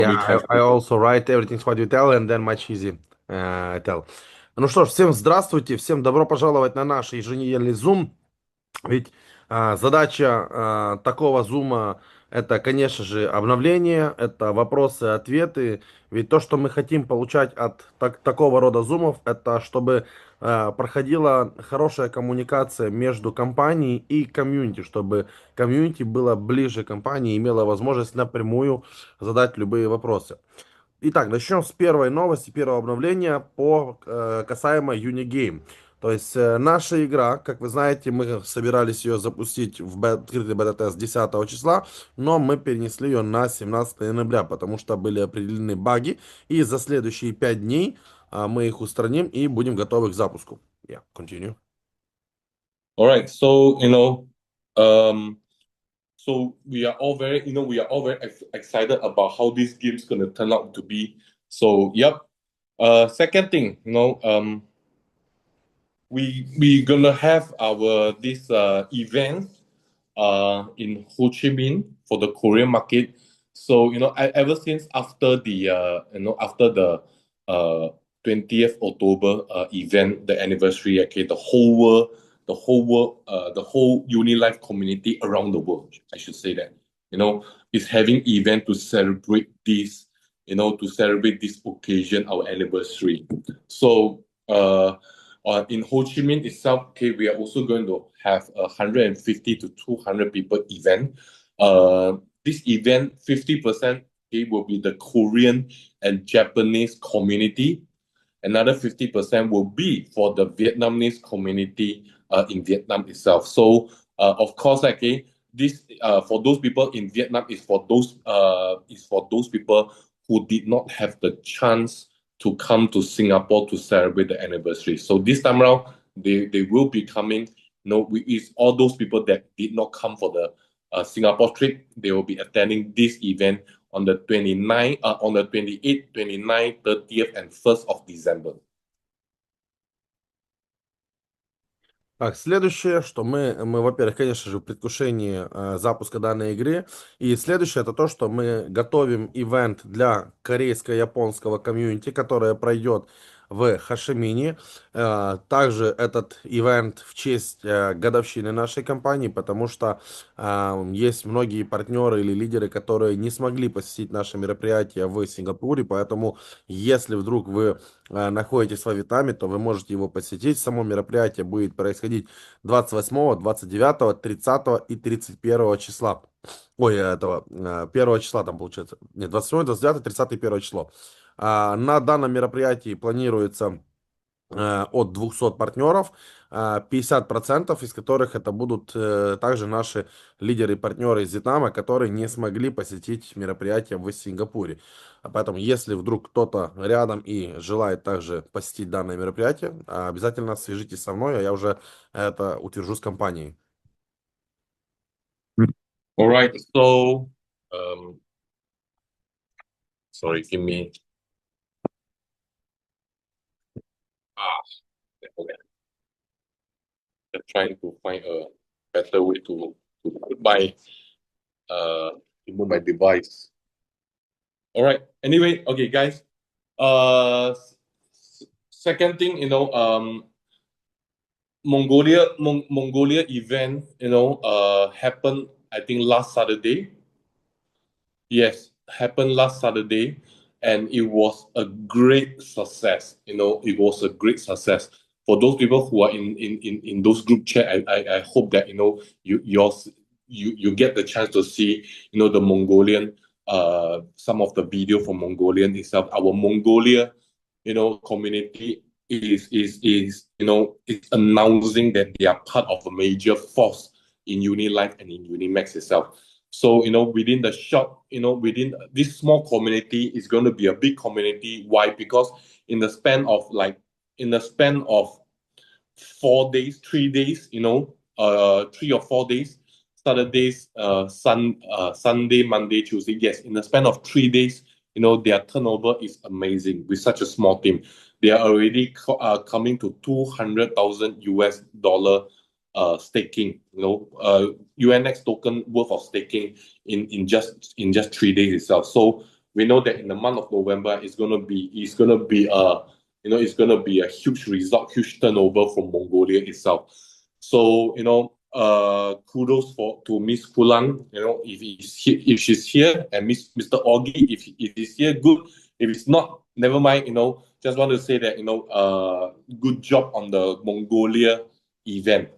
Yeah, I also write everything what you tell and then much easy tell. Ну что ж, всем здравствуйте, всем добро пожаловать на наш еженедельный Zoom. Ведь задача такого зума это, конечно же, обновление, это вопросы-ответы. Ведь то, что мы хотим получать от такого рода зумов, это чтобы проходила хорошая коммуникация между компанией и комьюнити, чтобы комьюнити было ближе к компании, имело возможность напрямую задать любые вопросы. Итак, начнем с первой новости, первого обновления по касаемо Unigame. То есть наша игра, как вы знаете, мы собирались ее запустить в открытый бета-тест 10 числа, но мы перенесли ее на 17 ноября, потому что были определены баги, и за следующие 5 дней мы их устраним и будем готовы к запуску. Yeah, continue. All right, so so we are all very, excited about how this game's gonna turn out to be. So, yep. Second thing, we gonna have our this event in Ho Chi Minh for the Korean market. So ever since after the after the 20th October event, the anniversary, okay, the whole Unilive community around the world, I should say that, is having event to celebrate this, to celebrate this occasion, our anniversary. So in Ho Chi Minh itself, okay, we are also going to have a 150 to 200 people event. This event, 50% okay, will be the Korean and Japanese community. Another 50% will be for the Vietnamese community in Vietnam itself. So, of course, okay, this for those people in Vietnam is for those people who did not have the chance to come to Singapore to celebrate the anniversary. So this time around, they will be coming. It's all those people that did not come for the Singapore trip. They will be attending this event on the 29th, on the 28th, 29th, 30th, and 1st of December. Так, следующее, что мы, во-первых, конечно же, в предвкушении запуска данной игры. И следующее, это то, что мы готовим ивент для корейско-японского комьюнити, которое пройдет в Хошимине. Также этот ивент в честь годовщины нашей компании, потому что есть многие партнеры или лидеры, которые не смогли посетить наше мероприятие в Сингапуре, поэтому если вдруг вы находитесь во Вьетнаме, то вы можете его посетить. Само мероприятие будет происходить 28, 29, 30 и 31 числа. Ой, этого, 1 числа там получается. Нет, 28, 29, 30 и 1 число. На данном мероприятии планируется от 200 партнеров, 50% из которых это будут также наши лидеры и партнеры из Вьетнама, которые не смогли посетить мероприятие в Сингапуре. Поэтому, если вдруг кто-то рядом и желает также посетить данное мероприятие, обязательно свяжитесь со мной, а я уже это утвержу с компанией. All right, so sorry, give me okay. I'm trying to find a better way to put my remove my device. All right. Anyway, okay, guys. Second thing, Mongolia event, happened I think last Saturday. Yes, happened last Saturday, and it was a great success. It was a great success for those people who are in those group chat. I hope that you get the chance to see the Mongolian some of the video from Mongolian itself. Our Mongolia community is announcing that they are part of a major force in Unilive and in Unimax itself. So within the short, within this small community is going to be a big community. Why? Because in the span of 4 days, 3 days, 3 or 4 days, Saturdays, Sunday, Monday, Tuesday. Yes, in the span of 3 days, their turnover is amazing with such a small team. They are already coming to $200,000 staking, UNX token worth of staking in just 3 days itself. So we know that in the month of November, it's gonna be it's gonna be a huge result, huge turnover from Mongolia itself. So kudos to Miss Pulang. If she's here, and Mr. Augie, if he's here, good. If it's not, never mind. Just want to say that good job on the Mongolia event.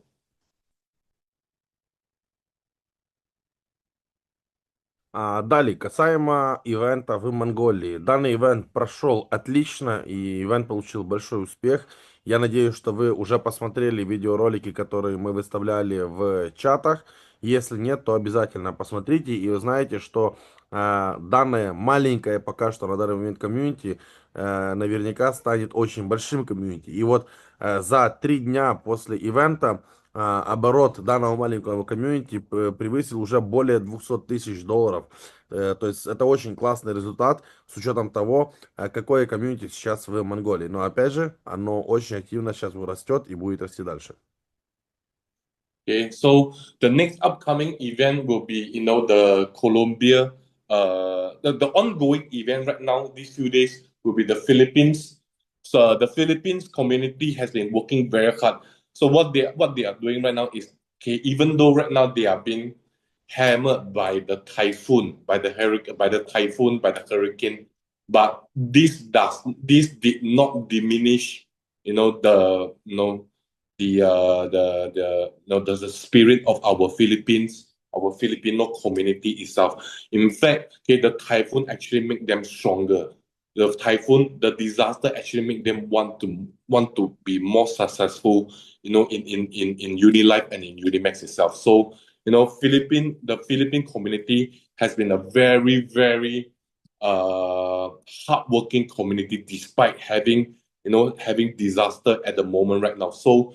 Далее, касаемо ивента в Монголии. Данный ивент прошел отлично, и ивент получил большой успех. Я надеюсь, что вы уже посмотрели видеоролики, которые мы выставляли в чатах. Если нет, то обязательно посмотрите, и вы знаете, что данное маленькое пока что на данный момент комьюнити наверняка станет очень большим комьюнити. И вот за 3 дня после ивента оборот данного маленького комьюнити превысил уже более 200 тысяч долларов. То есть это очень классный результат с учетом того, какое комьюнити сейчас в Монголии. Но опять же, оно очень активно сейчас растет и будет расти дальше. Okay, so the next upcoming event will be, the Colombia, the ongoing event right now, these few days, will be the Philippines. So the Philippines community has been working very hard. So what they are doing right now is, okay, even though right now they are being hammered by the typhoon, by the hurricane, by the hurricane, but this did not diminish, the spirit of our Philippines, our Filipino community itself. In fact, okay, the typhoon actually make them stronger. The disaster actually make them want to be more successful, in Unilive and in Unimax itself. So, the Philippine community has been a very, very hardworking community despite having disaster at the moment right now. So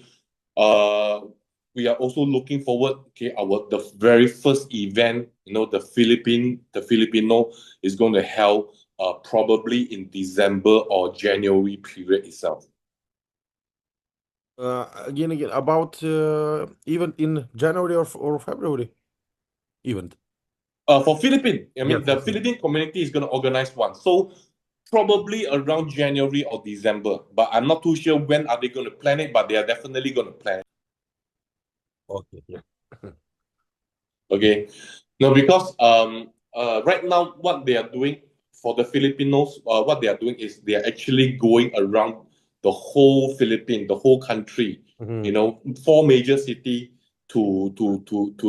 uh, we are also looking forward. Okay, the very first event, the Filipino is going to held probably in December or January period itself. Again, about event in January or February event. For Philippine, I Yes, mean, the yes, yes. Philippine community is going to organize one. So probably around January or December, but I'm not too sure when are they going to plan it, but they are definitely going to plan it. Okay, yeah. Okay. No, because right now what they are doing for the Filipinos, what they are doing is they are actually going around the whole Philippine, the whole country, Mhm, 4 major city to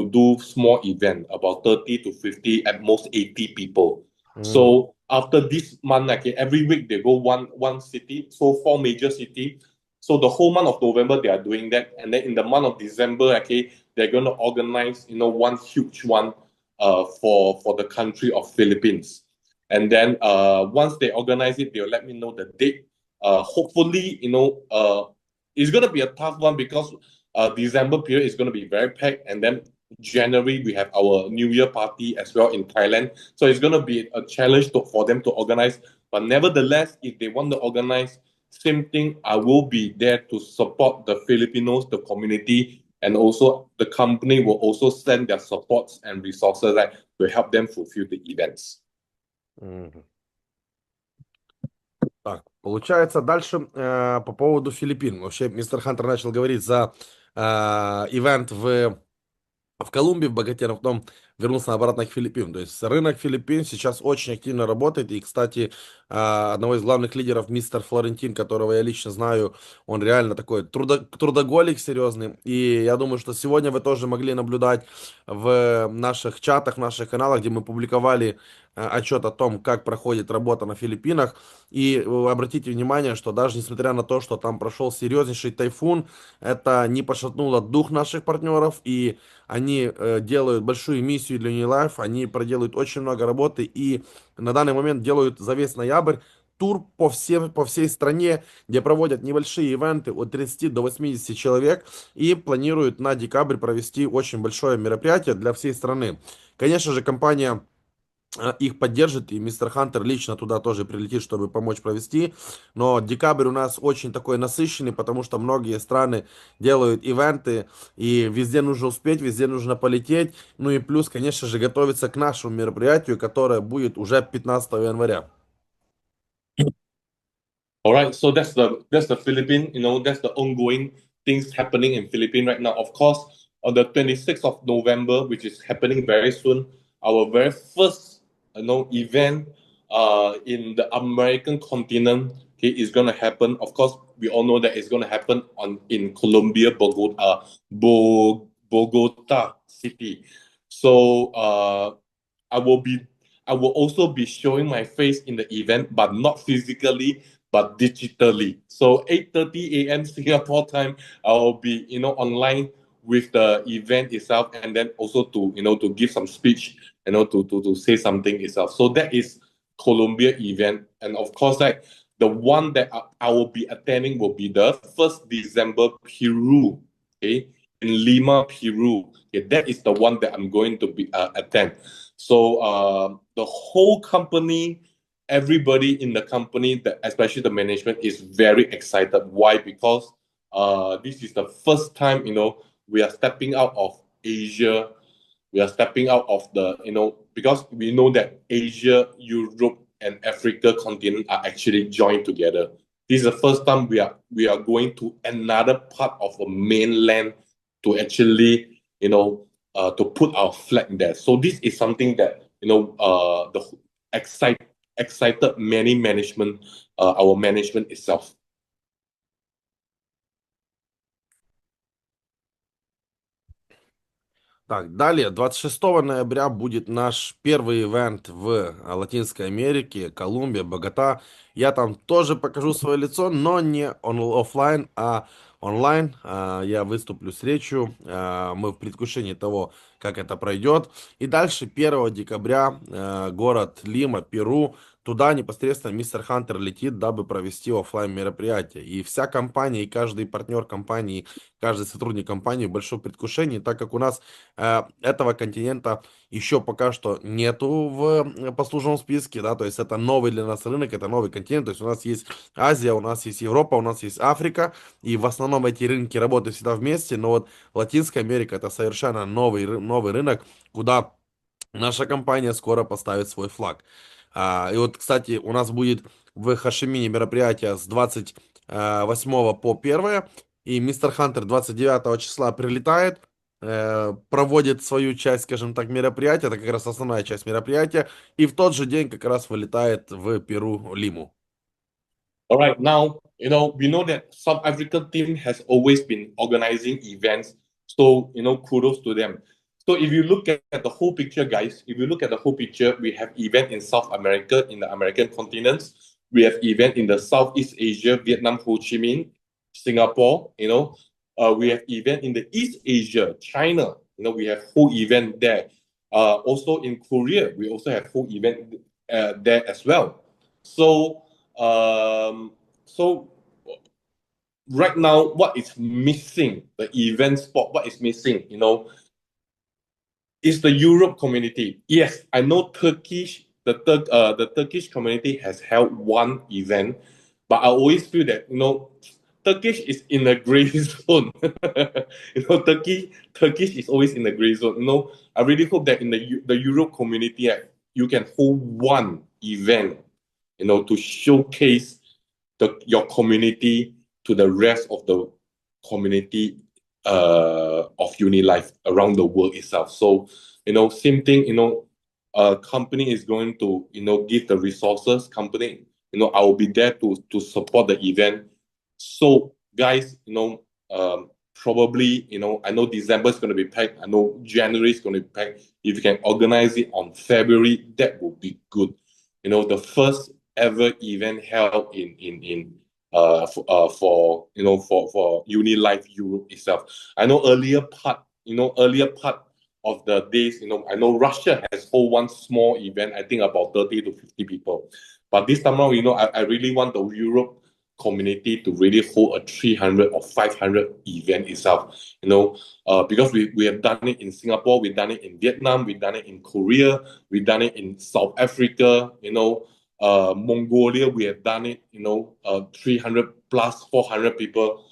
do small event, about 30 to 50, at most 80 people. mhm, So after this month, okay, every week they go one city, so 4 major city. So the whole month of November they are doing that, and then in the month of December, okay, they're going to organize, one huge one for the country of Philippines. And then once they organize it, they'll let me know the date. Hopefully, it's going to be a tough one because December period is going to be very packed. And then January, we have our New Year party as well in Thailand. So it's going to be a challenge for them to organize. But nevertheless, if they want to organize, same thing, I will be there to support the Filipinos, the community, and also the company will also send their supports and resources, right, to help them fulfill the events. мгм. Так, получается, дальше по поводу Филиппин. Вообще, мистер Хантер начал говорить за ивент в Колумбии, в Богате, но потом вернулся обратно к Филиппинам. То есть рынок Филиппин сейчас очень активно работает. И, кстати, одного из главных лидеров, мистер Флорентин, которого я лично знаю, он реально такой трудоголик серьезный. И я думаю, что сегодня вы тоже могли наблюдать в наших чатах, в наших каналах, где мы публиковали отчет о том, как проходит работа на Филиппинах. И обратите внимание, что даже несмотря на то, что там прошел серьезнейший тайфун, это не пошатнуло дух наших партнеров, и они делают большую миссию для Unilive, они проделают очень много работы и на данный момент делают за весь ноябрь тур по всей стране, где проводят небольшие ивенты от 30 до 80 человек и планируют на декабрь провести очень большое мероприятие для всей страны. Конечно же, компания их поддержит, и мистер Хантер лично туда тоже прилетит, чтобы помочь провести. Но декабрь у нас очень такой насыщенный, потому что многие страны делают ивенты, и везде нужно успеть, везде нужно полететь. Ну и плюс, конечно же, готовиться к нашему мероприятию, которое будет уже 15 января. All right, so that's the Philippine, that's the ongoing things happening in Philippines right now. Of course, on the 26th of November, which is happening very soon, our very first event in the American continent, okay, is gonna happen. Of course, we all know that it's gonna happen in Colombia, Bogota City. So I will be I will also be showing my face in the event, but not physically, but digitally. So 8:30 a.m. Singapore time, I'll be online with the event itself, and then also to give some speech, to say something itself. So that is Colombia event, and of course, like the one that I will be attending will be the 1st December Peru, okay, in Lima, Peru. Okay, that is the one that I'm going to be attend. So the whole company, everybody in the company, especially the management, is very excited. Why? Because this is the first time we are stepping out of Asia. We are stepping out of because we know that Asia, Europe, and Africa continent are actually joined together. This is the first time we are going to another part of the mainland to actually to put our flag there. So this is something that the excited many management, our management itself. Так, далее, 26 ноября будет наш первый ивент в Латинской Америке, Колумбия, Богота. Я там тоже покажу свое лицо, но не оффлайн, а онлайн. Я выступлю с речью. Мы в предвкушении того, как это пройдет. И дальше 1 декабря город Лима, Перу. Туда непосредственно мистер Хантер летит, дабы провести оффлайн мероприятие. И вся компания, и каждый партнер компании, каждый сотрудник компании в большом предвкушении, так как у нас этого континента еще пока что нету в послужном списке, да, то есть это новый для нас рынок, это новый континент, то есть у нас есть Азия, у нас есть Европа, у нас есть Африка, и в основном эти рынки работают всегда вместе, но вот Латинская Америка это совершенно новый рынок, куда наша компания скоро поставит свой флаг. И вот, кстати, у нас будет в Хашимине мероприятие с 28 по 1, и мистер Хантер 29 числа прилетает, проводит свою часть, скажем так, мероприятия, это как раз основная часть мероприятия, и в тот же день как раз вылетает в Перу, Лиму. All right, now we know that South African team has always been organizing events, so kudos to them. So if you look at the whole picture, guys, if you look at the whole picture, we have event in South America, in the American continents. We have event in the Southeast Asia, Vietnam, Ho Chi Minh, Singapore. We have event in the East Asia, China. We have whole event there. Also in Korea, we also have whole event there as well. So so right now, what is missing? The event spot, what is missing? Is the Europe community. Yes, I know the Turkish community has held one event, but I always feel that Turkish is in a gray zone. Turkish is always in the gray zone. I really hope that in the Europe community, you can hold one event, to showcase your community to the rest of the community of Unilive around the world itself. So, same thing, a company is going to, give the resources, company, I will be there to support the event. So, guys, probably, I know December is going to be packed. I know January is going to be packed. If you can organize it on February, that would be good. The first ever event held in for Unilive Europe itself. I know earlier part of the days, I know Russia has hold one small event, I think about 30 to 50 people. But this time around, I really want the Europe community to really hold a 300 or 500 event itself. Because we have done it in Singapore, we've done it in Vietnam, we've done it in Korea, we've done it in South Africa, Mongolia, we have done it, 300 plus 400 people.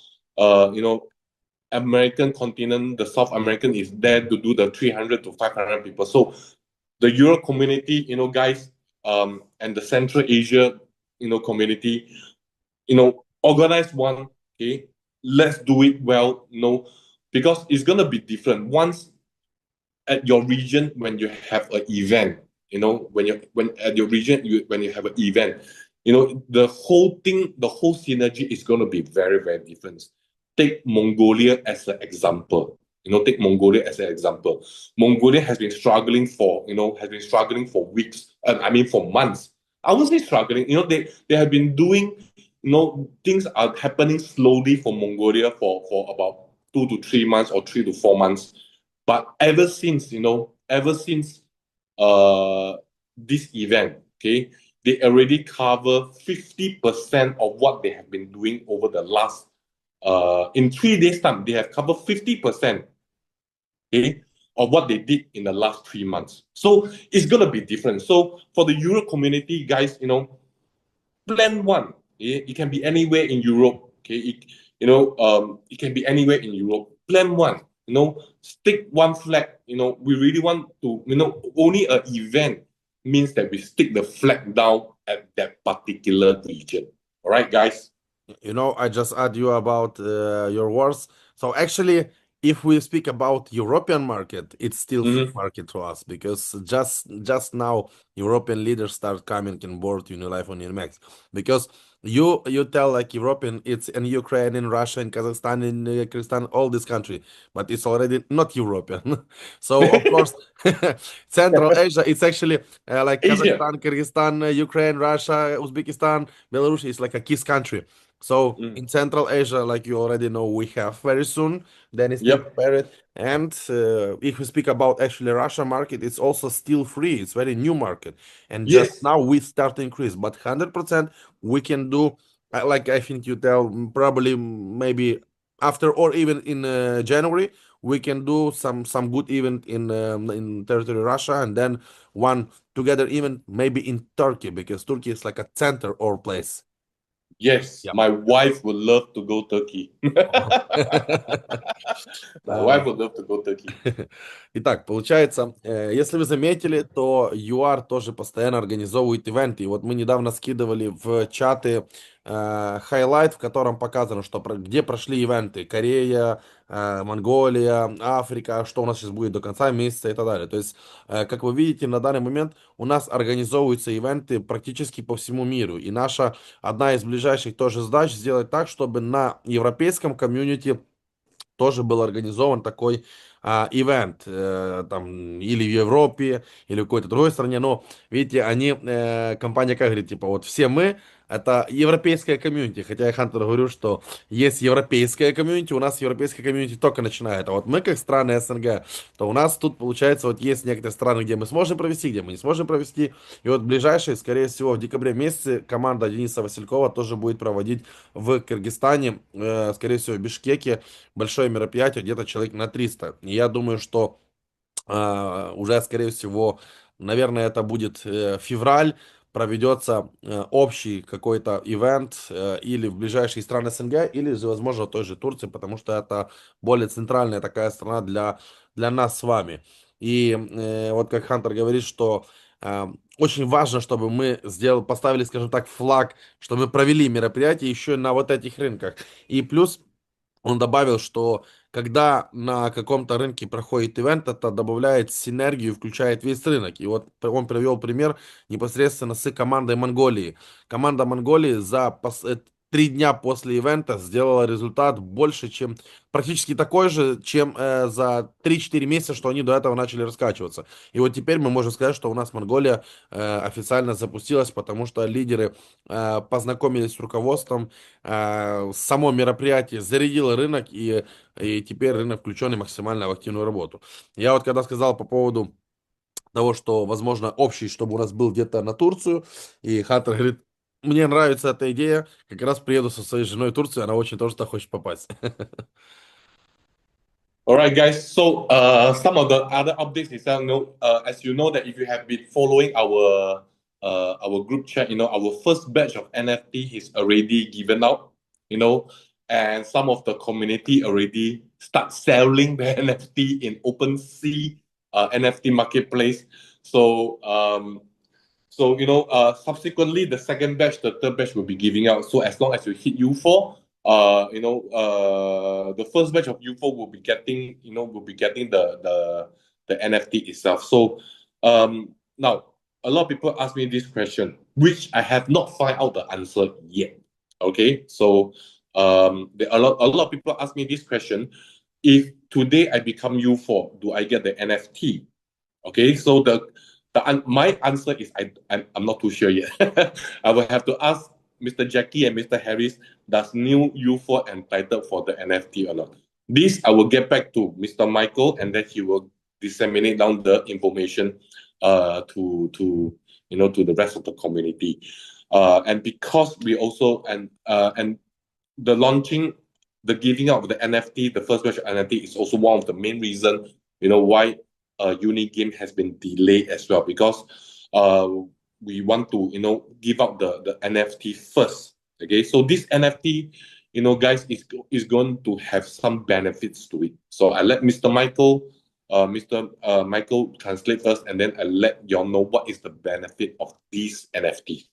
American continent, the South American is there to do the 300 to 500 people. So the Euro community, guys, and the Central Asia, community, organize one, okay? Let's do it well, because it's gonna be different. Once at your region, when you have an event, when at your region, when you have an event, the whole thing, the whole synergy is gonna be very, very different. Take Mongolia as an example. Take Mongolia as an example. Mongolia has been struggling for weeks. I mean, for months. I won't say struggling. They have been doing. Things are happening slowly for Mongolia for about 2 to 3 months or 3 to 4 months. But ever since uh this event, okay, they already cover 50% of what they have been doing over the last in 3 days time. They have covered 50%, okay, of what they did in the last 3 months. So it's gonna be different. So for the Euro community, guys, plan one. Okay? It can be anywhere in Europe. Okay, it can be anywhere in Europe. Plan one. Stick one flag. We really want to. Only an event means that we stick the flag down at that particular region. All right, guys. I just add you about your words. So actually, if we speak about European market, it's still free Mm-hmm. market to us because just now European leaders start coming on board Unilive on Unimax because you tell like European, it's in Ukraine, in Russia, in Kazakhstan, in Kyrgyzstan, all this country, but it's already not European. So of course, Central Asia, it's actually like Asia. Kazakhstan, Kyrgyzstan, Ukraine, Russia, Uzbekistan, Belarus is like a kiss country. So Mm. in Central Asia, like you already know, we have very soon. Then it's being Yep. prepared. And if we speak about actually Russia market, it's also still free. It's very new market, and just Yes. now we start to increase. But 100% we can do. Like I think you tell probably maybe after or even in January we can do some good event in territory Russia, and then one together even maybe in Turkey because Turkey is like a center or place. Yes. My wife would love to go Turkey. My wife А, would love to go Turkey. Итак, получается, если вы заметили, то ЮАР тоже постоянно организовывает ивенты. И вот мы недавно скидывали в чаты хайлайт, в котором показано, где прошли ивенты. Корея, Монголия, Африка, что у нас сейчас будет до конца месяца и так далее. То есть, как вы видите, на данный момент у нас организовываются ивенты практически по всему миру. И наша одна из ближайших тоже задач сделать так, чтобы на европейском комьюнити тоже был организован такой ивент, там, или в Европе, или в какой-то другой стране, но, видите, компания как говорит, типа, вот все мы, это европейская комьюнити, хотя я Хантеру говорю, что есть европейская комьюнити, у нас европейская комьюнити только начинает, а вот мы, как страны СНГ, то у нас тут, получается, вот есть некоторые страны, где мы сможем провести, где мы не сможем провести, и вот ближайшие, скорее всего, в декабре месяце команда Дениса Василькова тоже будет проводить в Кыргызстане, скорее всего, в Бишкеке, большое мероприятие, где-то человек на 300. И я думаю, что уже, скорее всего, наверное, это будет февраль, проведется общий какой-то ивент или в ближайшие страны СНГ, или же, возможно, в той же Турции, потому что это более центральная такая страна для нас с вами. И вот как Хантер говорит, что очень важно, чтобы мы поставили, скажем так, флаг, что мы провели мероприятие еще на вот этих рынках. И плюс он добавил, что когда на каком-то рынке проходит ивент, это добавляет синергию, включает весь рынок. И вот он привел пример непосредственно с командой Монголии. Команда Монголии за 3 дня после ивента сделала результат больше, чем практически такой же, чем за 3-4 месяца, что они до этого начали раскачиваться. И вот теперь мы можем сказать, что у нас Монголия официально запустилась, потому что лидеры познакомились с руководством, само мероприятие зарядило рынок, и теперь рынок включенный максимально в активную работу. Я вот когда сказал по поводу того, что, возможно, общий, чтобы у нас был где-то на Турцию, и Хантер говорит, Мне нравится эта идея. Как раз приеду со своей женой в Турцию, она очень тоже туда хочет попасть. All right, guys. So, some of the other updates is that, as you know, that if you have been following our group chat, our first batch of NFT is already given out, and some of the community already start selling the NFT in OpenSea NFT marketplace. So, subsequently, the second batch, the third batch will be giving out. So as long as you hit U4, the first batch of U4 will be getting the NFT itself. So, now a lot of people ask me this question, which I have not find out the answer yet. Okay, so a lot of people ask me this question: if today I become U4, do I get the NFT? Okay, so my answer is I'm not too sure yet. I will have to ask Mr. Jackie and Mr. Harris, does new U4 entitled for the NFT or not? This I will get back to Mr. Michael, and then he will disseminate down the information to the rest of the community. And because we also and the launching, the giving out of the NFT, the first batch of NFT is also one of the main reason, why Uni game has been delayed as well, because uh, we want to, give out the NFT first. Okay, so this NFT, guys, is going to have some benefits to it. So I let Mr. Michael translate first, and then I let y'all know what is the benefit of these NFT.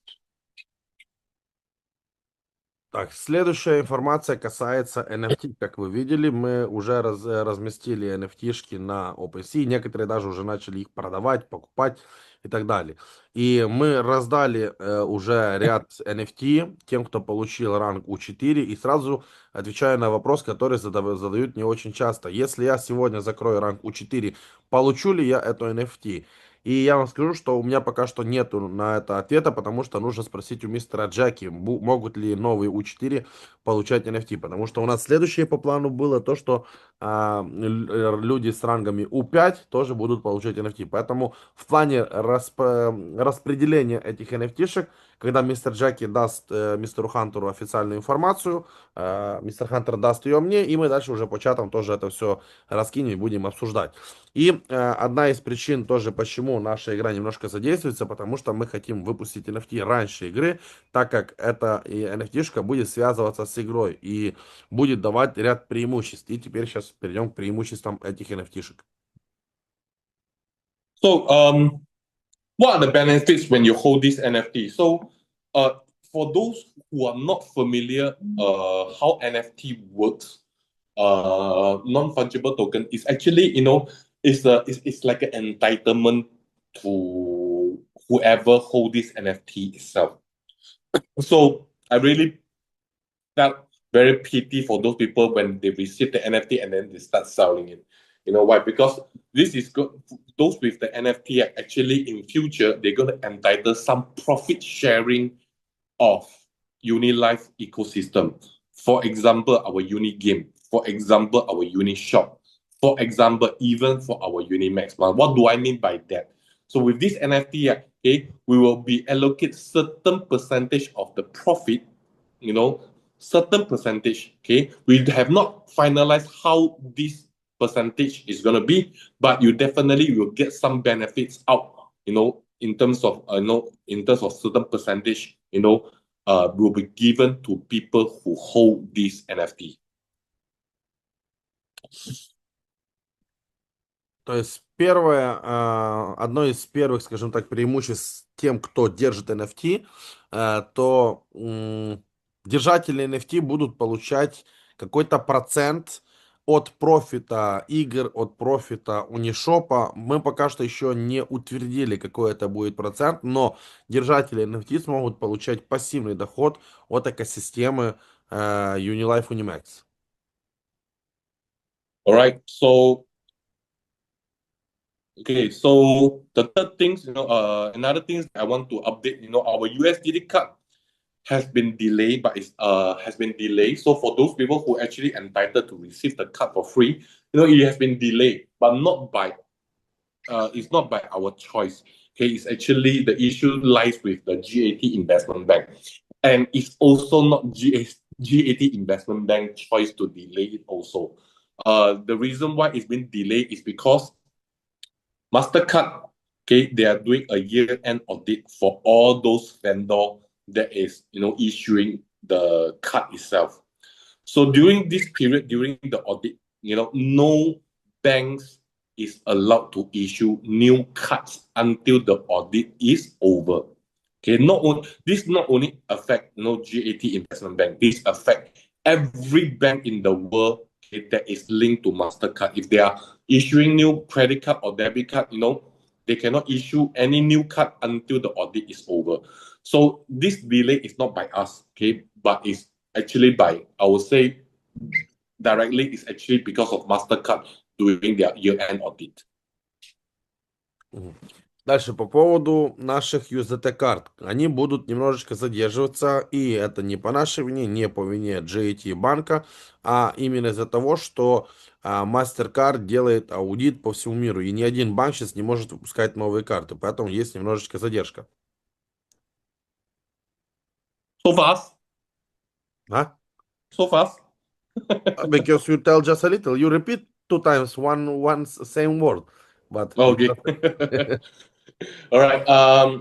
Так, следующая информация касается NFT. Как вы видели, мы уже разместили NFT-шки на OpenSea, некоторые даже уже начали их продавать, покупать и так далее. И мы раздали уже ряд NFT тем, кто получил ранг U4, и сразу отвечаю на вопрос, который задают не очень часто. Если я сегодня закрою ранг U4, получу ли я эту NFT? И я вам скажу, что у меня пока что нету на это ответа, потому что нужно спросить у мистера Джеки, могут ли новые U4 получать NFT. Потому что у нас следующее по плану было то, что люди с рангами U5 тоже будут получать NFT. Поэтому в плане распределения этих NFT-шек, когда мистер Джеки даст мистеру Хантеру официальную информацию, мистер Хантер даст ее мне, и мы дальше уже по чатам тоже это все раскинем и будем обсуждать. И одна из причин тоже, почему наша игра немножко задействуется, потому что мы хотим выпустить NFT раньше игры, так как эта NFT-шка будет связываться с игрой и будет давать ряд преимуществ. И теперь сейчас перейдем к преимуществам этих NFT-шек. So, what are the benefits when you hold this NFT? So, for those who are not familiar, how NFT works, non-fungible token is actually, it's like an entitlement to whoever hold this NFT itself. So, I really felt very pity for those people when they receive the NFT and then they start selling it. You know why? Because this is good. Those with the NFT actually in future they're going to entitle some profit sharing of Unilive ecosystem. For example, our Uni game. For example, our Uni shop. For example, even for our Unimax. But what do I mean by that? So with this NFT, okay, we will be allocate certain percentage of the profit, certain percentage. Okay, we have not finalized how this percentage is going to be, but you definitely will get some benefits out. In terms of certain percentage, will be given to people who hold this NFT. То есть первое, одно из первых, скажем так, преимуществ тем, кто держит NFT, то держатели NFT будут получать какой-то процент от профита игр, от профита Унишопа. Мы пока что еще не утвердили, какой это будет процент, но держатели NFT смогут получать пассивный доход от экосистемы Unilife Unimax. All right. So okay. So the third things, another things I want to update. Our USDT card has been delayed, but has been delayed. So for those people who actually entitled to receive the card for free, it has been delayed, but not by it's not by our choice. Okay, it's actually the issue lies with the GAT Investment Bank, and it's also not GAT Investment Bank choice to delay it. Also, the reason why it's been delayed is because Mastercard, okay, they are doing a year-end audit for all those vendor that is, issuing the card itself. So during this period, during the audit, no banks is allowed to issue new cards until the audit is over. Okay, this not only affect GAT Investment Bank, this affect every bank in the world, okay, that is linked to Mastercard. If they are issuing new credit card or debit card, they cannot issue any new card until the audit is over. So this delay is not by us, okay, but it's actually by, I would say, directly, it's actually because of Mastercard doing their year-end audit. Дальше по поводу наших USDT-карт. Они будут немножечко задерживаться, и это не по нашей вине, не по вине GAT банка, а именно из-за того, что MasterCard делает аудит по всему миру, и ни один банк сейчас не может выпускать новые карты, поэтому есть немножечко задержка. So fast? А? So fast? Because you tell just a little, you repeat two times one same word, but Okay. All right.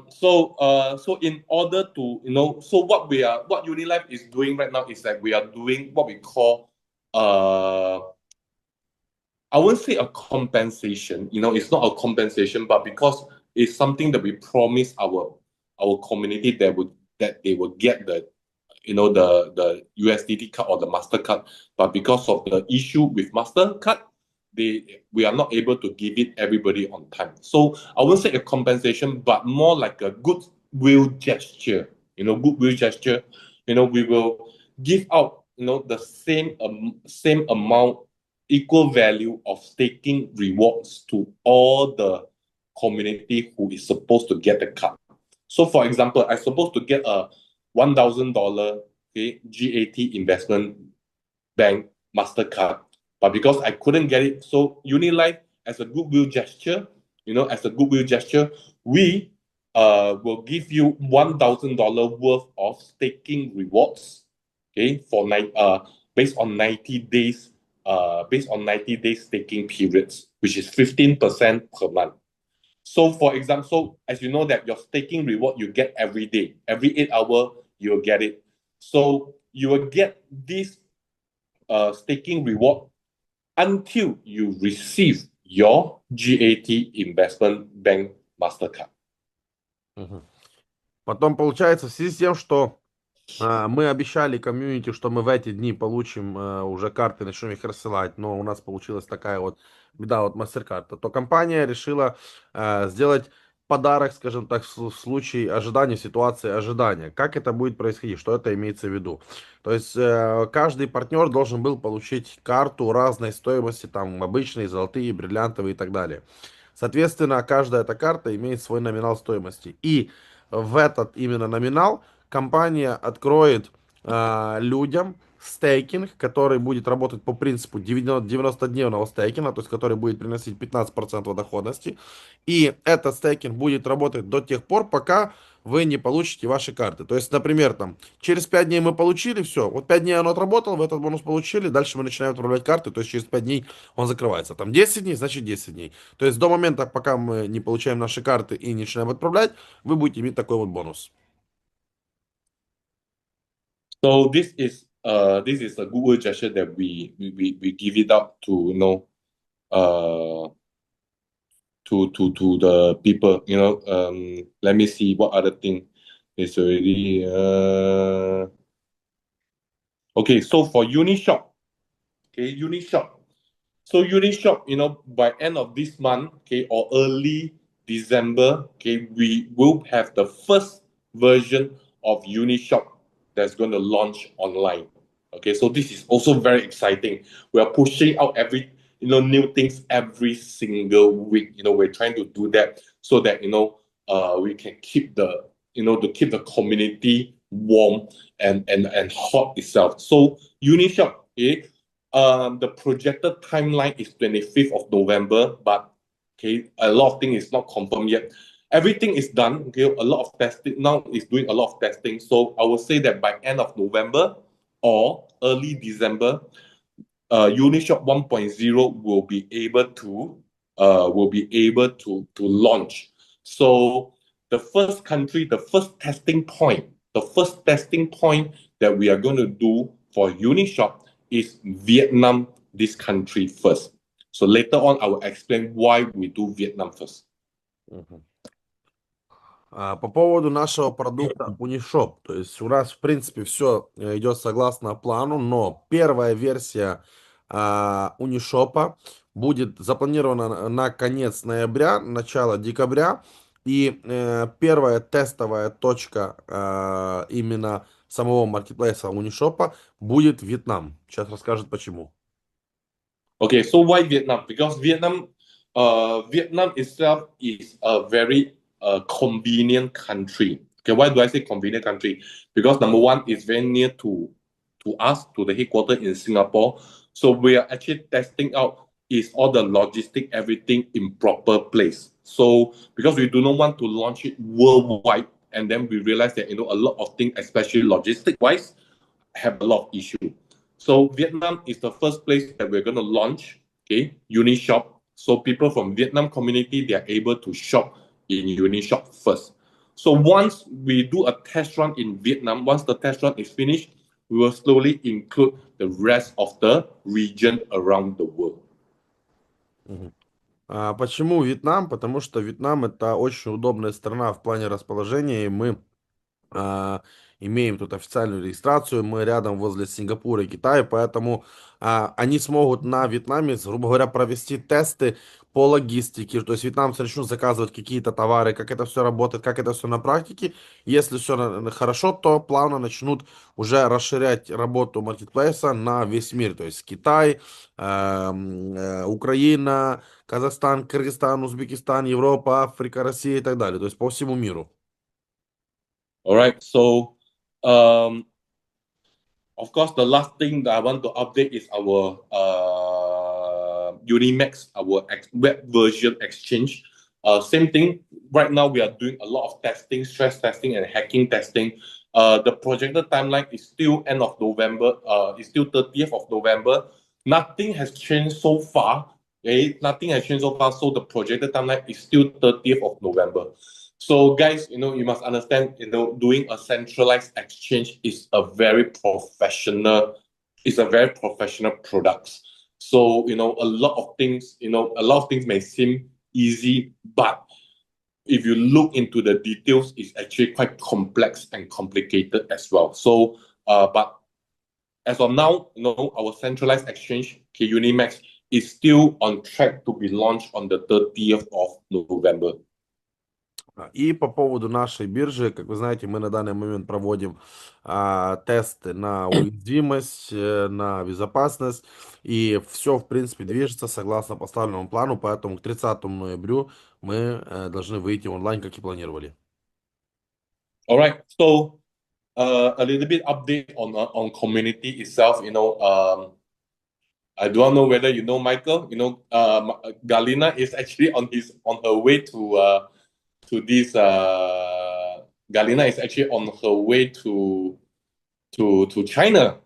So in order to, so what Unilive is doing right now is that we are doing what we call, I won't say a compensation. It's not a compensation, but because it's something that we promise our community that they will get the USDT card or the Mastercard, but because of the issue with Mastercard, we are not able to give it everybody on time. So I won't say a compensation, but more like a goodwill gesture. Goodwill gesture. We will give out the same amount, equal value of staking rewards to all the community who is supposed to get the card. So, for example, I'm supposed to get a $1,000, okay, GAT Investment Bank Mastercard, but because I couldn't get it, so Unilive, as a goodwill gesture, we will give you $1,000 worth of staking rewards, okay, based on 90 days, staking periods, which is 15% per month. So, for example, as you know that your staking reward you get every day, every 8 hours you will get it. So you will get this staking reward until you receive your GAT Investment Bank Mastercard. Потом получается в связи с тем, что мы обещали комьюнити, что мы в эти дни получим уже карты, начнем их рассылать, но у нас получилась такая вот беда, вот MasterCard, то компания решила сделать подарок, скажем так, в случае ожидания, ситуации ожидания. Как это будет происходить, что это имеется в виду? То есть каждый партнер должен был получить карту разной стоимости, там обычные, золотые, бриллиантовые и так далее. Соответственно, каждая эта карта имеет свой номинал стоимости. И в этот именно номинал компания откроет людям стейкинг, который будет работать по принципу 90-дневного стейкинга, то есть который будет приносить 15% доходности. И этот стейкинг будет работать до тех пор, пока вы не получите ваши карты. То есть, например, там, через 5 дней мы получили, все, вот 5 дней оно отработало, вы этот бонус получили, дальше мы начинаем отправлять карты, то есть через 5 дней он закрывается. Там 10 дней, значит 10 дней. То есть до момента, пока мы не получаем наши карты и не начинаем отправлять, вы будете иметь такой вот бонус. So this is a goodwill gesture that we give it out to to the people. Let me see what other thing is already. Okay, so for Unishop, okay, Unishop. So Unishop, by end of this month, okay, or early December, okay, we will have the first version of Unishop that's going to launch online. Okay, so this is also very exciting. We are pushing out new things every single week. We're trying to do that so that we can keep the community warm and hot itself. So Unishop, okay, the projected timeline is 25th of November, but okay, a lot of things is not confirmed yet. everything is done. Okay, a lot of testing now is doing a lot of testing. So I would say that by end of November or early December, Unishop 1.0 will be able to launch. So the first testing point that we are going to do for Unishop is Vietnam, this country first. So later on, I will explain why we do Vietnam first. Мгм. По поводу нашего продукта Unishop, то есть у нас, в принципе, все идет согласно плану, но первая версия Unishop будет запланирована на конец ноября, начало декабря, и первая тестовая точка именно самого маркетплейса Unishop будет Вьетнам. Сейчас расскажет почему. Okay, so why Vietnam? Because Vietnam itself is a very convenient country. Okay, why do I say convenient country? Because number one, it's very near to us, to the headquarters in Singapore. So we are actually testing out is all the logistic, everything in proper place. So because we do not want to launch it worldwide, and then we realize that a lot of things, especially logistic wise, have a lot of issue. So Vietnam is the first place that we're going to launch, okay, Unishop. So people from Vietnam community, they are able to shop in Unishop first. So once we do a test run in Vietnam, once the test run is finished, we will slowly include the rest of the region around the world. Почему Вьетнам? Потому что Вьетнам это очень удобная страна в плане расположения, и мы а, имеем тут официальную регистрацию, мы рядом возле Сингапура и Китая, поэтому они смогут на Вьетнаме, грубо говоря, провести тесты по логистике, то есть вьетнамцы начнут заказывать какие-то товары, как это все работает, как это все на практике. Если все хорошо, то плавно начнут уже расширять работу маркетплейса на весь мир, то есть Китай, Украина, Казахстан, Кыргызстан, Узбекистан, Европа, Африка, Россия и так далее, то есть по всему миру. All right. So, of course, the last thing that I want to update is our Unimax, our web version exchange. Same thing. Right now, we are doing a lot of testing, stress testing, and hacking testing. The projected timeline is still end of November. It's still 30th of November. Nothing has changed so far. Okay? Nothing has changed so far. So the projected timeline is still 30th of November. So guys, you must understand, doing a centralized exchange is a very professional, product. So, a lot of things may seem easy, but if you look into the details, it's actually quite complex and complicated as well. So, but as of now, our centralized exchange, Unimax, is still on track to be launched on the 30th of November. И по поводу нашей биржи, как вы знаете, мы на данный момент проводим тесты на уязвимость, на безопасность, и все, в принципе, движется согласно поставленному плану, поэтому к 30 ноябрю мы должны выйти онлайн, как и планировали. All right. So, a little bit update on community itself. I don't know whether you know Michael. Galina is actually on her way to this. Galina is actually on her way to China.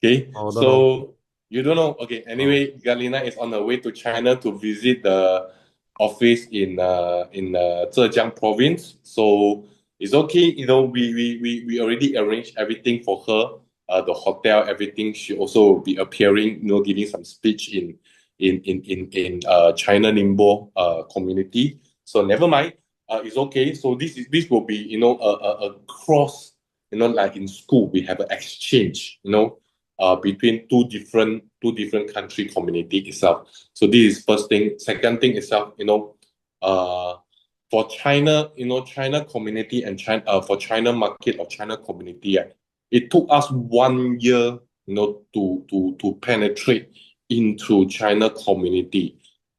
Okay, Oh, don't know. so you don't know. Okay, anyway, Galina is on her way to China to visit the office in Zhejiang province. So it's okay. We already arranged everything for her. The hotel, everything. She also will be appearing, giving some speech in China Ningbo community. So never mind. It's okay. So this will be a cross. Like in school, we have an exchange. Between two different country community itself. So this is first thing. Second thing itself, for China, China community and China for China market or China community, it took us 1 year, to penetrate into China community.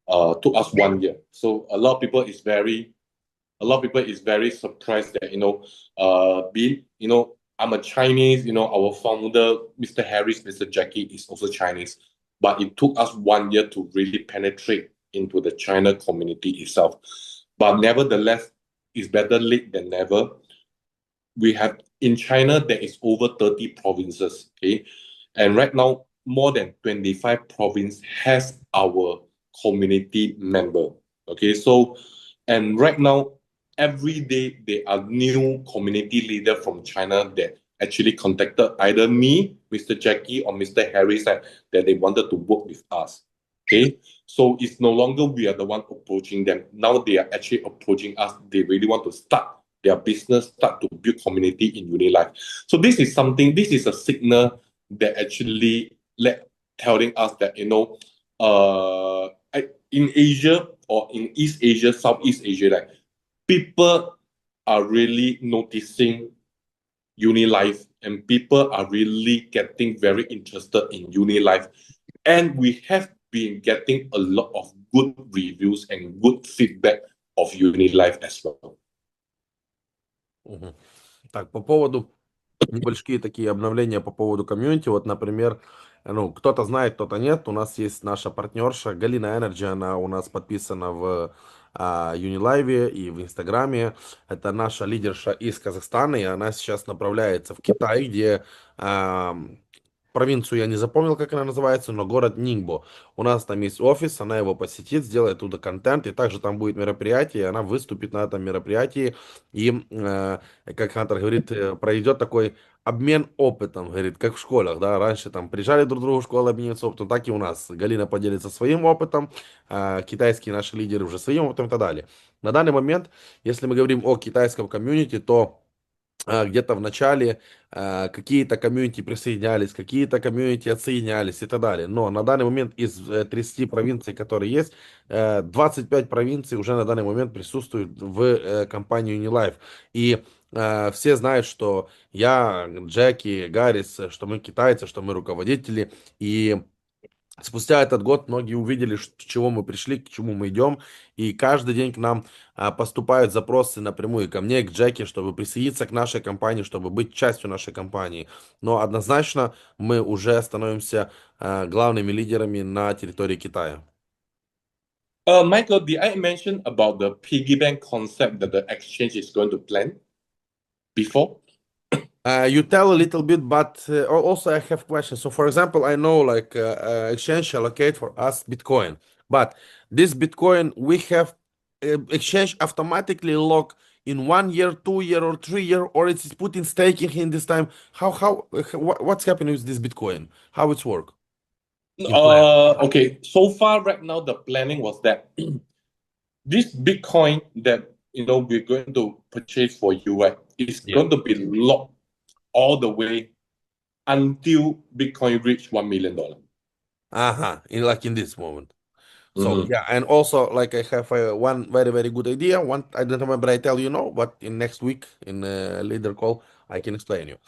Took us 1 year. So a lot of people is very surprised that I'm a Chinese, our founder, Mr. Harris, Mr. Jackie is also Chinese, but it took us 1 year to really penetrate into the China community itself. But nevertheless, it's better late than never. We have in China there is over 30 provinces, okay, and right now more than 25 province has our community member, okay. So and right now every day there are new community leader from China that actually contacted either me, Mr. Jackie, or Mr. Harris, that they wanted to work with us, okay. So it's no longer we are the one approaching them. Now they are actually approaching us. They really want to start their business, start to build community in Unilive. So this is something, this is a signal that actually telling us that, in Asia or in East Asia, Southeast Asia, like people are really noticing Unilive and people are really getting very interested in Unilive. And we have been getting a lot of good reviews and good feedback of Unilive as well. Мгм. Так, по поводу небольшие такие обновления по поводу комьюнити. Вот, например, ну, кто-то знает, кто-то нет. У нас есть наша партнерша Галина Энерджи, она у нас подписана в Unilive и в Инстаграме. Это наша лидерша из Казахстана, и она сейчас направляется в Китай, где а, провинцию я не запомнил, как она называется, но город Нingbo. У нас там есть офис, она его посетит, сделает туда контент, и также там будет мероприятие, и она выступит на этом мероприятии, и как Хантер говорит, пройдет такой обмен опытом, говорит, как в школах, да, раньше там приезжали друг к другу в школу обмениваться опытом, так и у нас. Галина поделится своим опытом, китайские наши лидеры уже своим опытом и так далее. На данный момент, если мы говорим о китайском комьюнити, то где-то в начале какие-то комьюнити присоединялись, какие-то комьюнити отсоединялись и так далее. Но на данный момент из 30 провинций, которые есть, 25 провинций уже на данный момент присутствуют в компании Unilive. И все знают, что я, Джеки, Гаррис, что мы китайцы, что мы руководители. И спустя этот год многие увидели, к чему мы пришли, к чему мы идем, и каждый день к нам поступают запросы напрямую ко мне, к Джеки, чтобы присоединиться к нашей компании, чтобы быть частью нашей компании. Но однозначно мы уже становимся главными лидерами на территории Китая. Michael, did I mention about the piggy bank concept that the exchange is going to plan before? You tell a little bit, but also I have questions. So, for example, I know like exchange allocate for us Bitcoin, but this Bitcoin we have exchange automatically lock in 1 year, 2 year, or 3 year, or it's put in staking in this time. What's happening with this Bitcoin? How it's work in plan? Okay. So far, right now, the planning was that this Bitcoin that we're going to purchase for you, right, is Yeah. going to be locked all the way until Bitcoin reach $1 million. In this moment. So Mhm. yeah, and also like I have one very very good idea. One I don't remember I tell you no, but in next week in leader call I can explain you.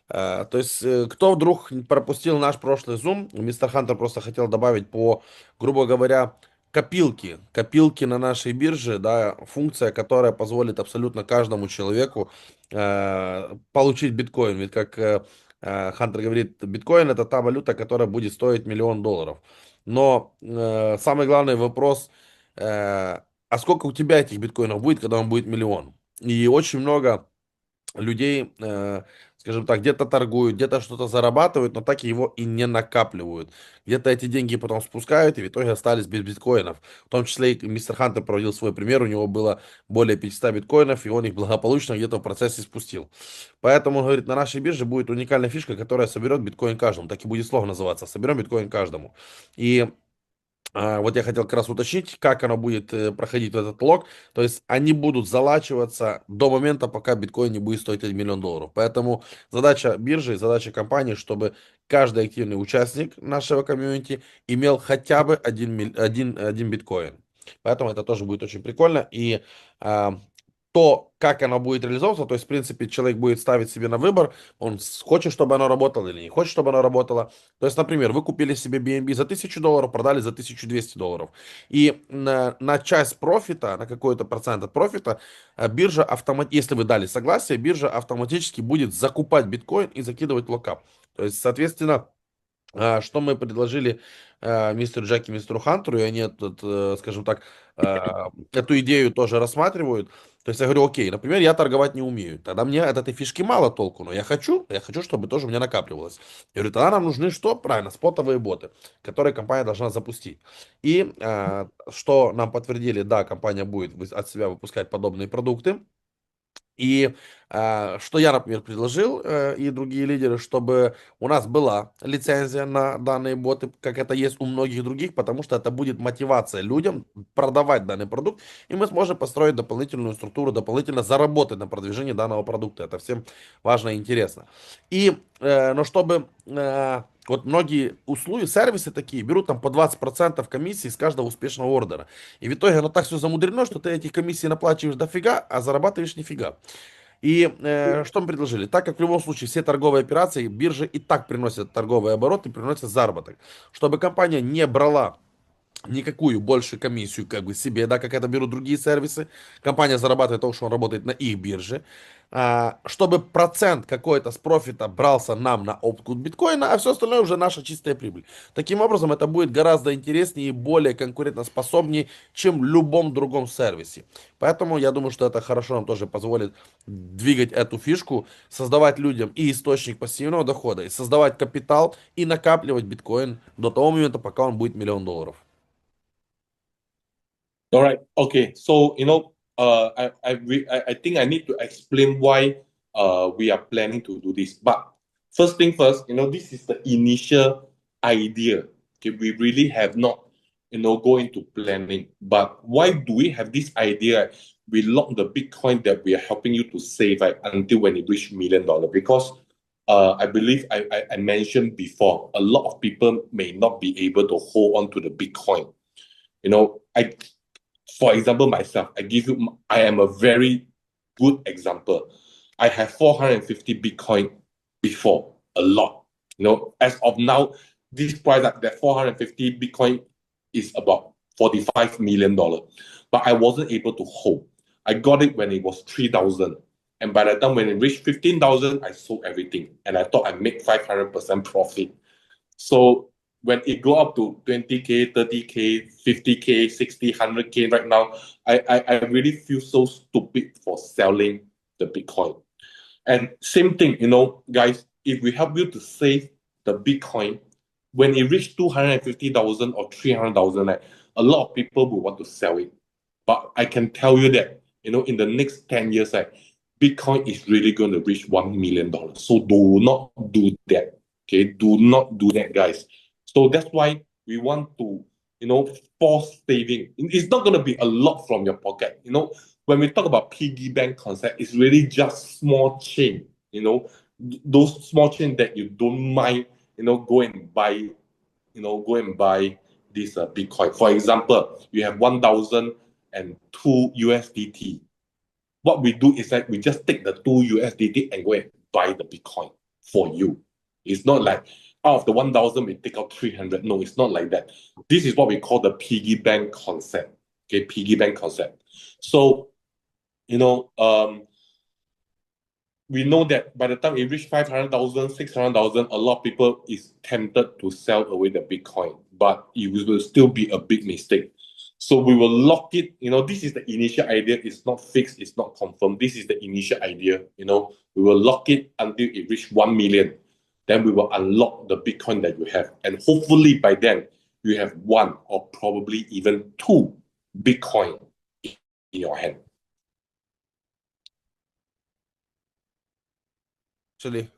То есть кто вдруг пропустил наш прошлый Zoom, мистер Хантер просто хотел добавить по, грубо говоря, копилки на нашей бирже, да, функция, которая позволит абсолютно каждому человеку получить биткоин. Ведь как Хантер говорит, биткоин это та валюта, которая будет стоить $1 000 000. Но самый главный вопрос, а сколько у тебя этих биткоинов будет, когда он будет 1 000 000? И очень много людей, скажем так, где-то торгуют, где-то что-то зарабатывают, но так его и не накапливают. Где-то эти деньги потом спускают и в итоге остались без биткоинов. В том числе и мистер Хантер проводил свой пример, у него было более 500 биткоинов, и он их благополучно где-то в процессе спустил. Поэтому, он говорит, на нашей бирже будет уникальная фишка, которая соберет биткоин каждому. Так и будет слог называться. Соберем биткоин каждому. И вот я хотел как раз уточнить, как оно будет проходить в этот лог. То есть они будут залачиваться до момента, пока биткоин не будет стоить $1 000 000. Поэтому задача биржи, задача компании, чтобы каждый активный участник нашего комьюнити имел хотя бы один биткоин. Поэтому это тоже будет очень прикольно. И а, то, как оно будет реализовываться, то есть, в принципе, человек будет ставить себе на выбор, он хочет, чтобы оно работало или не хочет, чтобы оно работало. То есть, например, вы купили себе BNB за $1000, продали за $1200. И на часть профита, на какой-то процент от профита, биржа автоматически, если вы дали согласие, биржа автоматически будет закупать биткоин и закидывать в локап. То есть, соответственно, Что мы предложили мистеру Джеки, мистеру Хантеру, и они этот, скажем так, эту идею тоже рассматривают. То есть я говорю, окей, например, я торговать не умею. Тогда мне от этой фишки мало толку, но я хочу, чтобы тоже у меня накапливалось. Я говорю, тогда нам нужны что? Правильно, спотовые боты, которые компания должна запустить. И что нам подтвердили, да, компания будет от себя выпускать подобные продукты. И что я, например, предложил, и другие лидеры, чтобы у нас была лицензия на данные боты, как это есть у многих других, потому что это будет мотивация людям продавать данный продукт, и мы сможем построить дополнительную структуру, дополнительно заработать на продвижении данного продукта. Это всем важно и интересно. И, но чтобы вот многие услуги, сервисы такие берут там по 20% комиссии с каждого успешного ордера. И в итоге оно так все замудрено, что ты этих комиссий наплачиваешь дофига, а зарабатываешь нифига. И что мы предложили? Так как в любом случае все торговые операции, биржи и так приносят торговый оборот и приносят заработок. Чтобы компания не брала никакую большую комиссию как бы себе, да, как это берут другие сервисы. Компания зарабатывает то, что он работает на их бирже. Чтобы процент какой-то с профита брался нам на откуп биткоина, а все остальное уже наша чистая прибыль. Таким образом, это будет гораздо интереснее и более конкурентоспособнее, чем в любом другом сервисе. Поэтому я думаю, что это хорошо нам тоже позволит двигать эту фишку, создавать людям и источник пассивного дохода, и создавать капитал, и накапливать биткоин до того момента, пока он будет $1 000 000. All right. Okay. So I think I need to explain why we are planning to do this. But first thing first, this is the initial idea. Okay, we really have not go into planning. But why do we have this idea? We lock the Bitcoin that we are helping you to save, right, until when it reach $1 million. Because I believe I mentioned before, a lot of people may not be able to hold on to the Bitcoin. I For example, myself, I am a very good example. I have 450 Bitcoin before, a lot. As of now, this price at that 450 Bitcoin is about $45 million. But I wasn't able to hold. I got it when it was 3,000. And by the time when it reached 15,000, I sold everything. And I thought I made 500% profit. So when it go up to 20K, 30K, 50K, 60, 100K right now, I really feel so stupid for selling the Bitcoin. And same thing, guys, if we help you to save the Bitcoin, when it reach 250,000 or 300,000, a lot of people will want to sell it. But I can tell you that, in the next 10 years, Bitcoin is really going to reach $1 million. So do not do that. Okay, do not do that, guys. So that's why we want to, force saving. It's not going to be a lot from your pocket. When we talk about piggy bank concept, it's really just small chain. Those small chain that you don't mind, go and buy, this Bitcoin. For example, you have 1,002 USDT. What we do is that we just take the 2 USDT and go and buy the Bitcoin for you. It's not like out of the 1,000, we take out 300. No, it's not like that. This is what we call the piggy bank concept. Okay, piggy bank concept. So, we know that by the time it reach 500,000, 600,000, a lot of people is tempted to sell away the Bitcoin, but it will still be a big mistake. So we will lock it. This is the initial idea. It's not fixed. It's not confirmed. This is the initial idea. We will lock it until it reach 1 million. Then we will unlock the Bitcoin that you have. And hopefully by then, you have one or probably even two Bitcoin in your hand.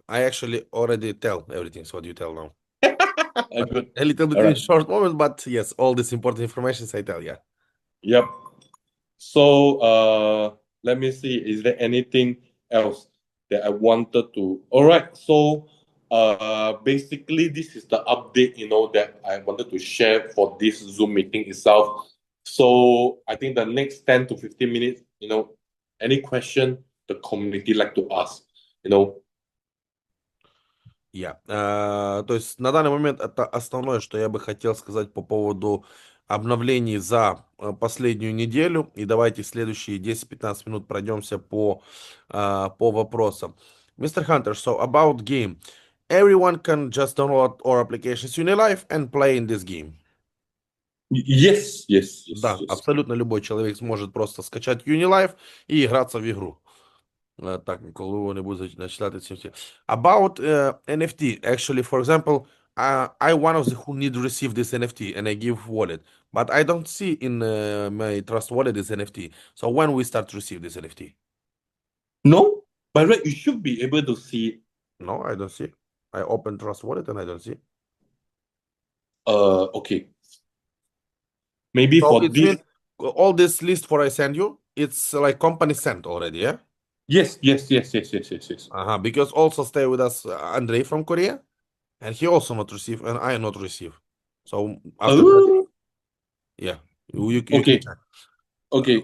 I actually already tell everything. So what you tell now? Good. A little bit All in right. short moment, but yes, all this important information I tell. Yeah. Yep. So let me see. Is there anything else that I wanted to? All right. So basically, this is the update, that I wanted to share for this Zoom meeting itself. So I think the next 10 to 15 minutes, any question the community like to ask, Я. То есть на данный момент это основное, что я бы хотел сказать по поводу обновлений за последнюю неделю. И давайте следующие 10-15 минут пройдемся по вопросам. Мистер Хантер, so about game. everyone can just download our applications Unilive and play in this game. Yes, yes, yes, Да, yes. абсолютно любой человек сможет просто скачать Unilive и играться в игру. Так, коли вони будуть начисляти ці всі. About NFT, actually, for example, I one of the who need to receive this NFT and I give wallet, but I don't see in my trust wallet this NFT. So when we start to receive this NFT? No, by right, you should be able to see it. No, I don't see. I open trust wallet and I don't see. Okay. Maybe So for it's this. mean all this list for I send you, it's like company sent already, yeah? Yes, yes, yes, yes, yes, yes, yes. Because also stay with us Andrei from Korea, and he also not receive, and I not receive. So after that, Oh, yeah, you can okay, check. okay.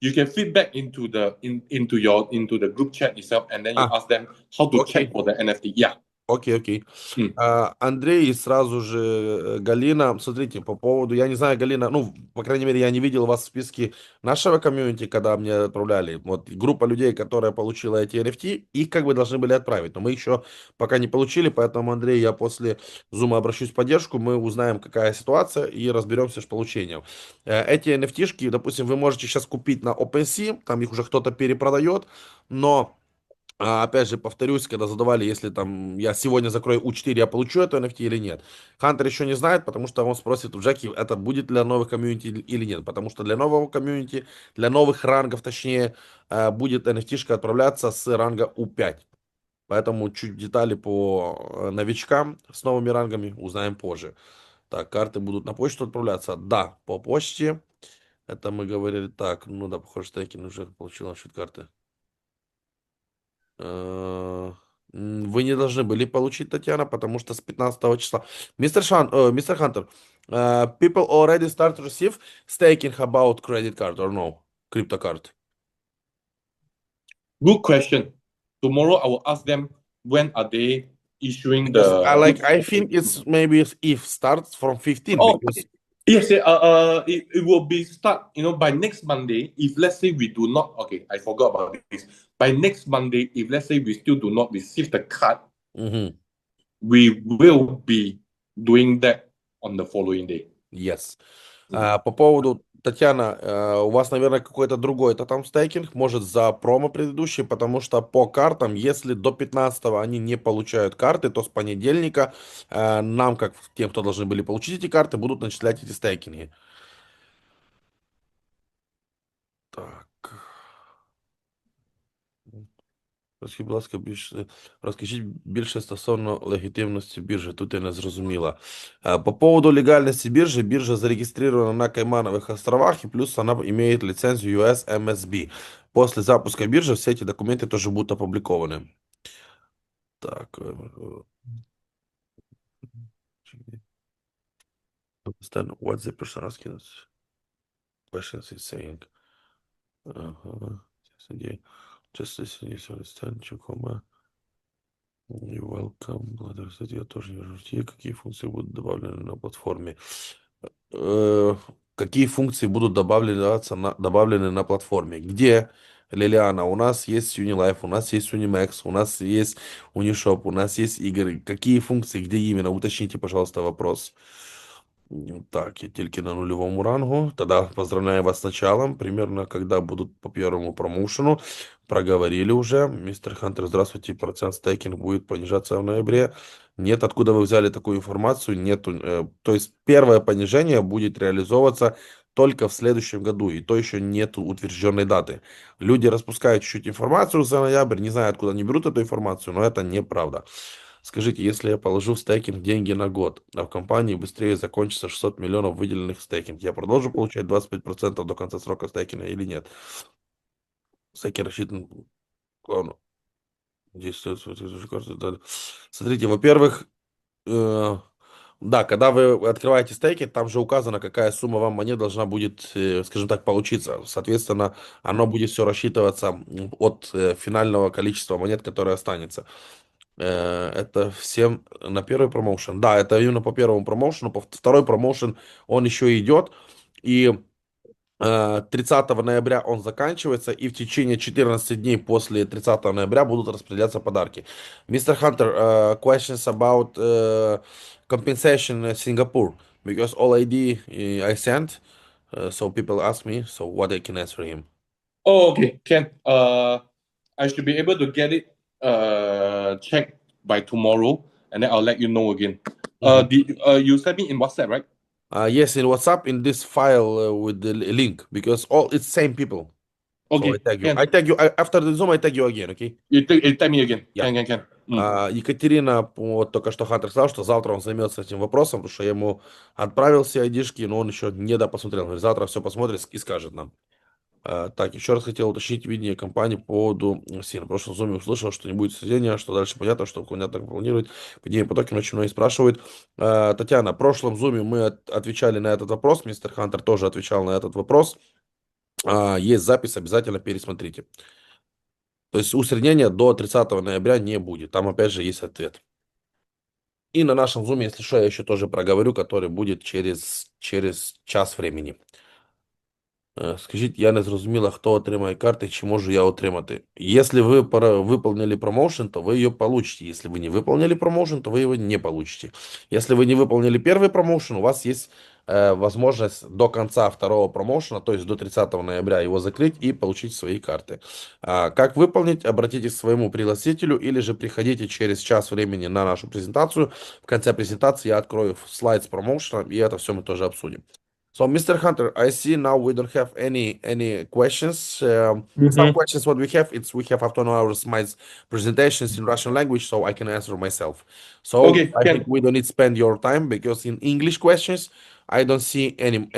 You can feedback into the group chat itself, and then you А, ask them how to check окей. for the NFT. Yeah. Окей, окей. Mm. Андрей и сразу же Галина. Смотрите, по поводу, я не знаю, Галина, ну, по крайней мере, я не видел вас в списке нашего комьюнити, когда мне отправляли. Вот группа людей, которая получила эти NFT, их как бы должны были отправить, но мы еще пока не получили, поэтому, Андрей, я после зума обращусь в поддержку, мы узнаем, какая ситуация и разберемся с получением. Эти NFT-шки, допустим, вы можете сейчас купить на OpenSea, там их уже кто-то перепродает, но опять же, повторюсь, когда задавали, если там я сегодня закрою U4, я получу эту NFT или нет. Хантер еще не знает, потому что он спросит у Джеки, это будет для новых комьюнити или нет. Потому что для нового комьюнити, для новых рангов, точнее, будет NFT-шка отправляться с ранга U5. Поэтому чуть детали по новичкам с новыми рангами узнаем позже. Так, карты будут на почту отправляться? Да, по почте. Это мы говорили так. Ну да, похоже, Стейкин уже получил насчет карты. Вы не должны были получить, Татьяна, потому что с 15 числа. Мистер Хантер, people already start to receive staking about credit card or no? Crypto card. Good question. Tomorrow I will ask them when are they issuing Because the. I think it's maybe if starts from 15 Oh, because yes. It will be start. By next Monday. If let's say we do not. Okay, I forgot about this. By next Monday, if let's say we still do not receive the card, Мгм. we will be doing that on the following day. Yes. Mm. По поводу, Татьяна, у вас, наверное, какой-то другой это там стейкинг, может, за промо предыдущий, потому что по картам, если до 15 они не получают карты, то с понедельника нам, как тем, кто должны были получить эти карты, будут начислять эти стейкинги. Так. Розкажіть, будь ласка, розкажіть більше стосовно легітимності біржі. Тут я не зрозуміла. По поводу легальности биржи, биржа зарегистрирована на Каймановых островах, и плюс она имеет лицензию US MSB. После запуска биржи все эти документы тоже будут опубликованы. Так. Understand what the person asking questions is saying. Ага. Just listen, you understand, комма. You welcome. Благодарю, кстати, я тоже не вижу, какие функции будут добавлены на платформе. Какие функции будут добавлены на платформе? Где, Лилиана? У нас есть Unilife, у нас есть Unimax, у нас есть Unishop, у нас есть игры. Какие функции, где именно? Уточните, пожалуйста, вопрос. Так, я тільки на нулевому рангу. Тогда поздравляю вас с началом. Примерно, когда будут по первому промоушену. Проговорили уже. Мистер Хантер, здравствуйте. Процент стейкинг будет понижаться в ноябре. Нет, откуда вы взяли такую информацию? Нету. То есть первое понижение будет реализовываться только в следующем году. И то еще нет утвержденной даты. Люди распускают чуть-чуть информацию за ноябрь. Не знаю, откуда они берут эту информацию, но это неправда. Скажите, если я положу в стейкинг деньги на год, а в компании быстрее закончится 600 миллионов выделенных в стейкинг, я продолжу получать 25% до конца срока стейкинга или нет? Стейкинг рассчитан главное. Смотрите, во-первых, да, когда вы открываете стейки, там же указано, какая сумма вам монет должна будет, скажем так, получиться. Соответственно, оно будет все рассчитываться от финального количества монет, которое останется. Это всем на первый промоушен. Да, это именно по первому промоушену. По второй промоушен он еще идет. И 30 ноября он заканчивается, и в течение 14 дней после 30 ноября будут распределяться подарки. Мистер Хантер, questions about compensation in Singapore, because all ID I sent, so people ask me, so what I can answer him. Oh, okay, can. I should be able to get it checked by tomorrow, and then I'll let you know again. Mhm. You sent me in WhatsApp, right? Yes, in WhatsApp, in this file with the link, because all it's same people. So I Okay, tag you. can. I tag you after the Zoom. I tag you again. Okay. You tell me again. Yeah. Can. Екатерина, вот только что Хантер сказал, что завтра он займется этим вопросом, потому что я ему отправил все айдишки, но он еще не допосмотрел. Говорит, завтра все посмотрит и скажет нам. Так, еще раз хотел уточнить видение компании по поводу СИН. В прошлом зуме услышал, что не будет сведения, что дальше понятно, что понятно как планировать. Падение потоки очень многие спрашивают. Татьяна, в прошлом зуме мы отвечали на этот вопрос, мистер Хантер тоже отвечал на этот вопрос. Есть запись, обязательно пересмотрите. То есть усреднения до 30 ноября не будет. Там опять же есть ответ. И на нашем зуме, если что, я еще тоже проговорю, который будет через час времени. Скажіть, я не зрозуміла, хто отримає карти, чи можу я отримати. Если вы выполнили промоушен, то вы ее получите. Если вы не выполнили промоушен, то вы его не получите. Если вы не выполнили первый промоушен, у вас есть возможность до конца второго промоушена, то есть до 30 ноября его закрыть и получить свои карты. Как выполнить? Обратитесь к своему пригласителю или же приходите через час времени на нашу презентацию. В конце презентации я открою слайд с промоушеном, и это все мы тоже обсудим. So, Mr. Hunter, I see now we don't have any questions. Some Mm-hmm. questions what we have, it's we have after hours my presentations in Russian language, so I can answer myself. So Okay, I think can. we don't need to spend your time because in English questions, I don't see any